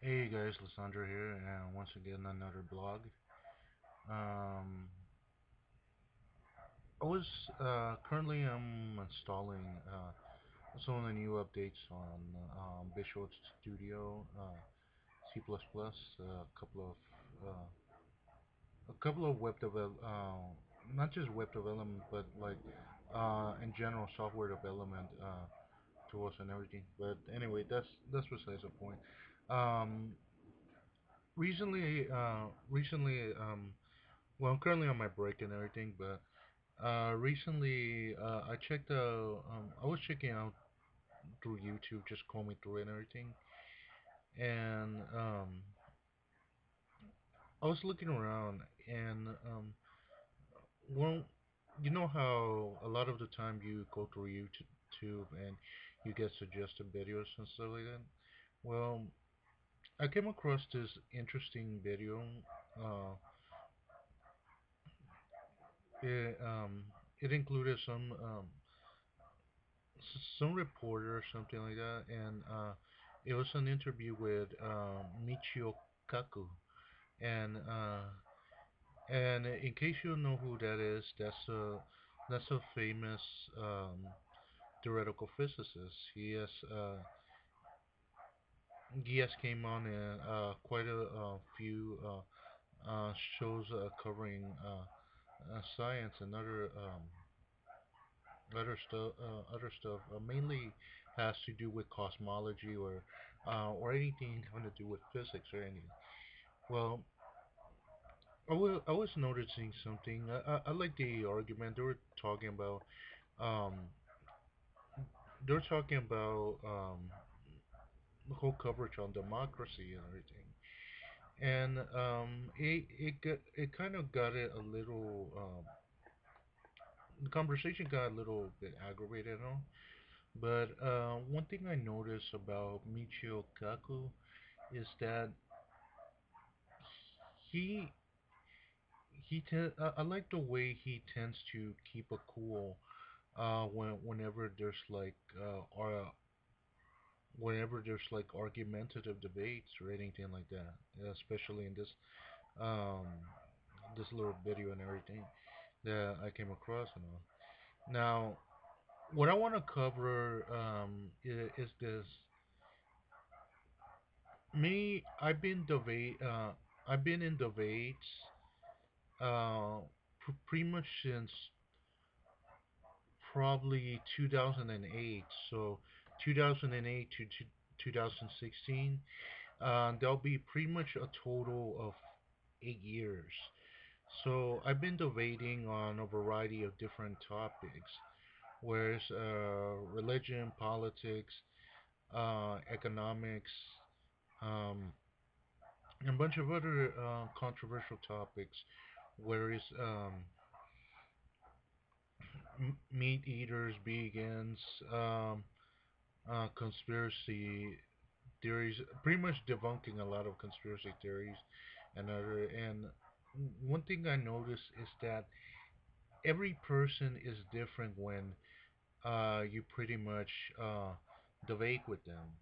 Hey guys, Lissandra here, and once again another blog. Um, I was currently I'm installing some of the new updates on Visual Studio, C++, a couple of not just web development, but like in general software development tools and everything. But anyway, that's besides the point. Um, recently, well, I'm currently on my break and everything, but recently I was checking out through YouTube, just combing through it and everything, and I was looking around, and well, you know how a lot of the time you go through YouTube and you get suggested videos and stuff like that. Well, I came across this interesting video. Uh, it it included some reporter or something like that, and it was an interview with Michio Kaku, and in case you don't know who that is, that's a famous um, theoretical physicist. He has came on in quite a few shows covering science and other stuff, mainly has to do with cosmology or anything having to do with physics or anything. Well, I was noticing something. I like the argument um they were talking about the whole coverage on democracy and everything, and it kind of got it a little the conversation got a little bit aggravated, you know. But one thing I noticed about Michio Kaku is that he I like the way he tends to keep a cool whenever there's like argumentative debates or anything like that, especially in um this little video and everything that I came across and all. Now, what I want to cover is this. Me, I've been in debates pretty much since probably 2008. So 2008 to 2016, there'll be pretty much a total of 8 years. So I've been debating on a variety of different topics, whereas religion, politics, economics, um, and a bunch of other controversial topics, whereas meat eaters, vegans, um, conspiracy theories, pretty much debunking a lot of conspiracy theories and one thing I noticed is that every person is different when you pretty much debate with them.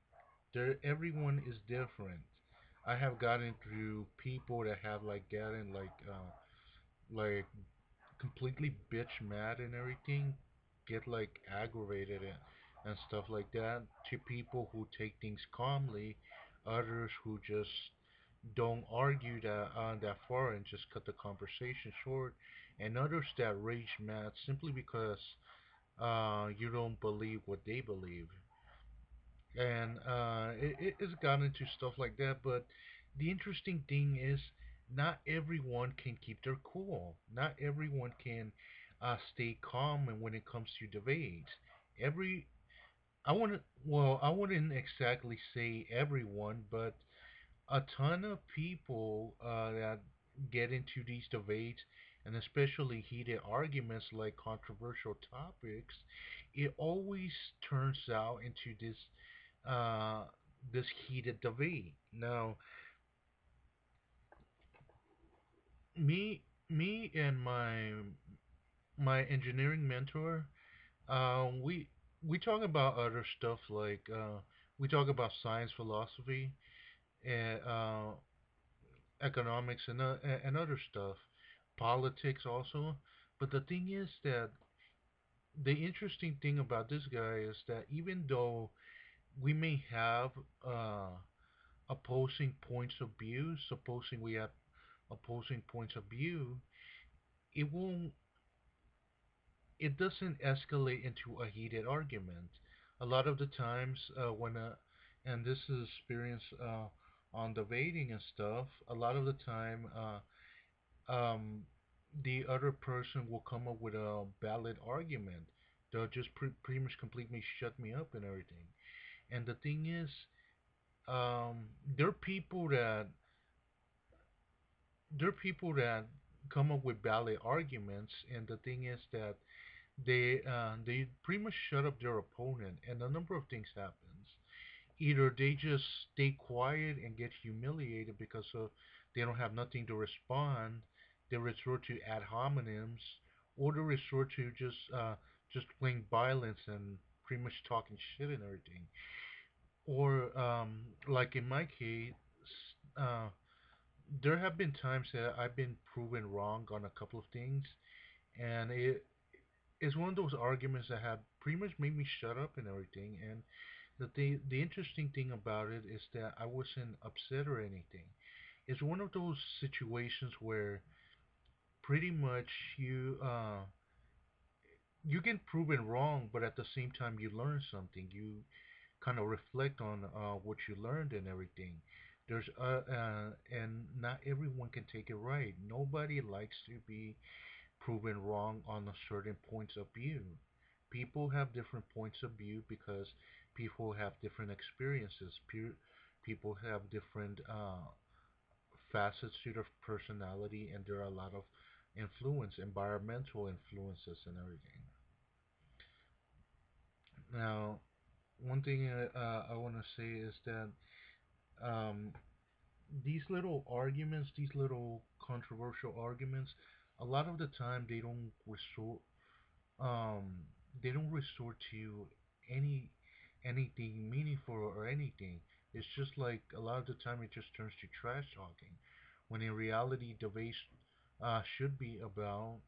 Everyone is different. I have gotten through people that have gotten like completely bitch mad and everything, get like aggravated and stuff like that, to people who take things calmly, others who just don't argue that far and just cut the conversation short, and others that rage mad simply because you don't believe what they believe. And it's gotten into stuff like that. But the interesting thing is, not everyone can keep their cool. Not everyone can stay calm, and when it comes to debates, every I wouldn't exactly say everyone, but a ton of people that get into these debates, and especially heated arguments like controversial topics, it always turns out into uh, this heated debate. Now, me and my engineering mentor, we talk about other stuff like we talk about science philosophy, uh, economics and other stuff, politics also. But the thing is that the interesting thing about this guy is that even though we may have uh, opposing points of view, supposing we have opposing points of view, it won't it doesn't escalate into a heated argument. A lot of the times, and this is experience on debating and stuff, a lot of the time, um, the other person will come up with a valid argument. They'll just pretty much completely shut me up and everything. And the thing is, there are people that come up with valid arguments, and the thing is that they pretty much shut up their opponent, and a number of things happens. Either they just stay quiet and get humiliated because they don't have nothing to respond. They resort to ad hominems, or they resort to just plain violence and pretty much talking shit and everything. Or like in my case, uh, there have been times that I've been proven wrong on a couple of things, and it's one of those arguments that have pretty much made me shut up and everything. And the interesting thing about it is that I wasn't upset or anything. It's one of those situations where pretty much you get proven wrong, but at the same time you learn something. You kind of reflect on what you learned and everything. And not everyone can take it right. Nobody likes to be proven wrong on a certain points of view. People have different points of view because people have different experiences. People have different facets to their personality, and there are a lot of environmental influences, and everything. Now, one thing I want to say is that um, these little arguments, these little controversial arguments, a lot of the time um, they don't resort to any anything meaningful or anything. It's just like a lot of the time it just turns to trash talking, when in reality debate should be about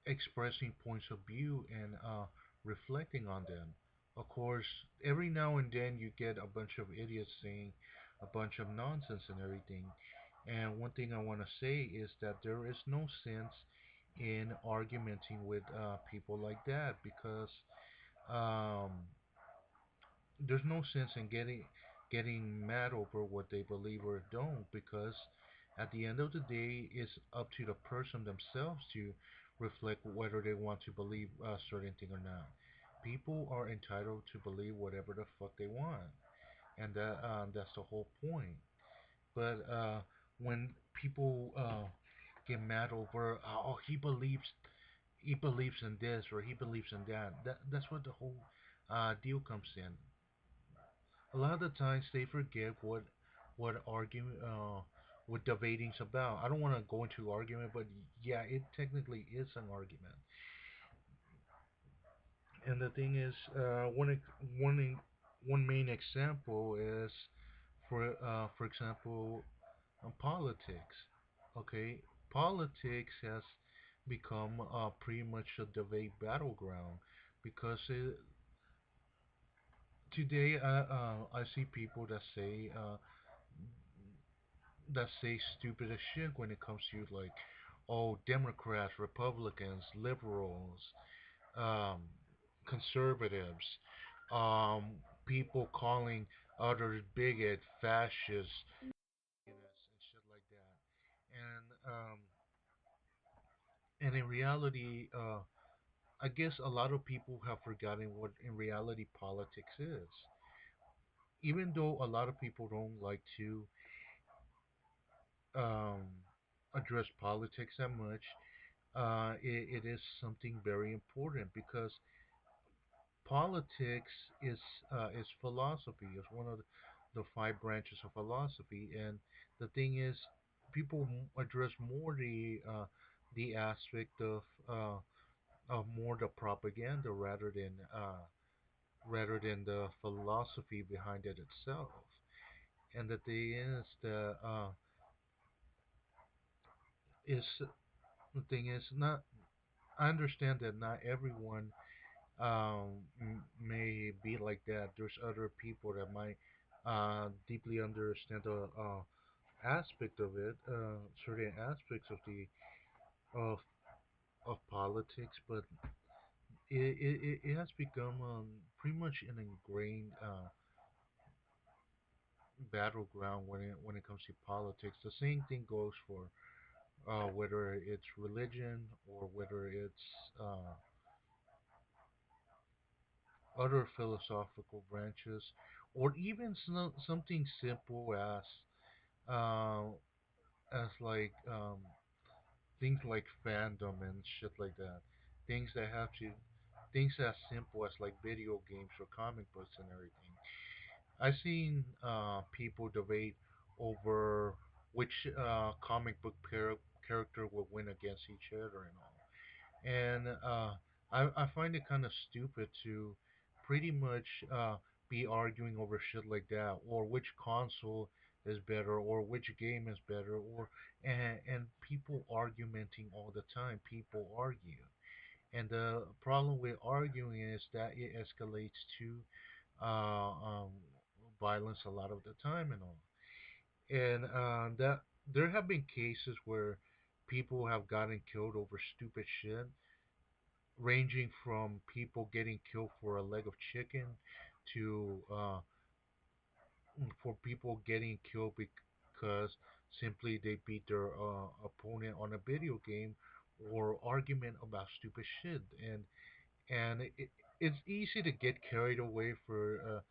expressing points of view and reflecting on them. Of course, every now and then you get a bunch of idiots saying a bunch of nonsense and everything. And one thing I want to say is that there is no sense in argumenting with people like that, because um, there's no sense in getting mad over what they believe or don't, because at the end of the day it's up to the person themselves to reflect whether they want to believe a certain thing or not. People are entitled to believe whatever the fuck they want, and that's the whole point. But when people get mad over, oh, he believes in this or he believes in that, that's what the whole deal comes in. A lot of the times they forget what argument what debating's about. I don't want to go into argument, but yeah, it technically is an argument. And the thing is, one main example is for example, politics. Okay, politics has become pretty much a debate battleground, because today I see people that say stupid as shit when it comes to like, oh, Democrats, Republicans, liberals, um, conservatives, um, people calling others bigot, fascist, and shit like that. And in reality, I guess a lot of people have forgotten what in reality politics is. Even though a lot of people don't like to um, address politics that much, it is something very important, because politics is philosophy. It's one of the five branches of philosophy, and the thing is, people address more the aspect of more the propaganda rather than rather than the philosophy behind it itself. And is the thing is not. I understand that not everyone may be like that. There's other people that might deeply understand the aspect of it, certain aspects of of politics, but it has become pretty much an ingrained battleground when it comes to politics. The same thing goes for whether it's religion or whether it's uh, other philosophical branches, or even something simple uh, as like things like fandom and shit like that. Things that have to things as simple as like video games or comic books and everything. I've seen people debate over which comic book character will win against each other and all. And I find it kind of stupid to pretty much be arguing over shit like that, or which console is better, or which game is better, or and people argumenting all the time. People argue, and the problem with arguing is that it escalates to uh, um, violence a lot of the time and all. And that there have been cases where people have gotten killed over stupid shit, ranging from people getting killed for a leg of chicken to for people getting killed because simply they beat their opponent on a video game or argument about stupid shit. And it's easy to get carried away for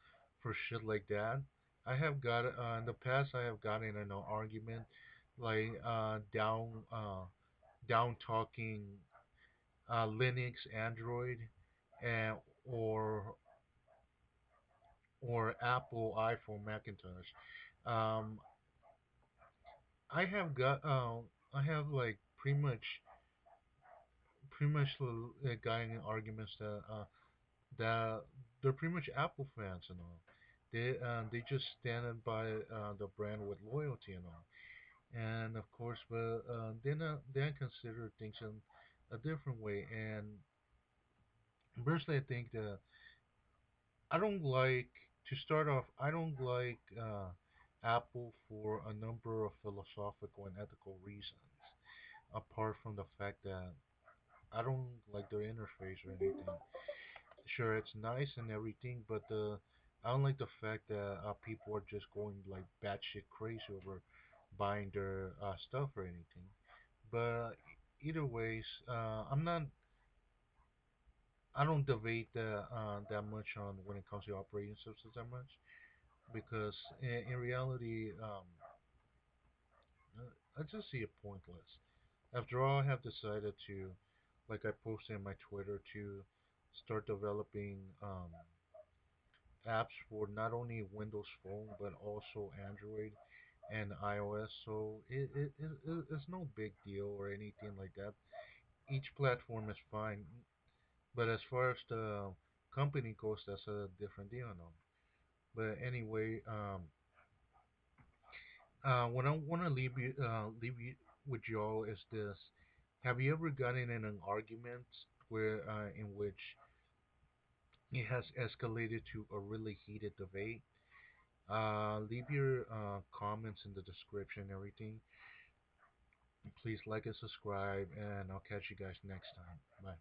shit like that. I have got in the past I have gotten in an argument like down talking Linux, Android, and or or Apple, iPhone, Macintosh. Um, I have like pretty much gotten in arguments that they're pretty much Apple fans and all. They just stand by the brand with loyalty and all. And of course, but then consider things in a different way. And personally, I think that I don't like to start off. I don't like Apple for a number of philosophical and ethical reasons. Apart from the fact that I don't like their interface or anything. Sure, it's nice and everything, but I don't like the fact that people are just going like batshit crazy over buying their stuff or anything. But either ways, I don't debate that much on when it comes to operating systems that much because in reality, I just see it pointless. After all, I have decided to, like I posted on my Twitter, to start developing apps for not only Windows Phone but also Android and iOS. So it's no big deal or anything like that. Each platform is fine, but as far as the company goes, that's a different deal now. But anyway, what I want to leave you with y'all is this: have you ever gotten in an argument where in which it has escalated to a really heated debate? Leave your comments in the description and everything. Please like and subscribe, and I'll catch you guys next time. Bye.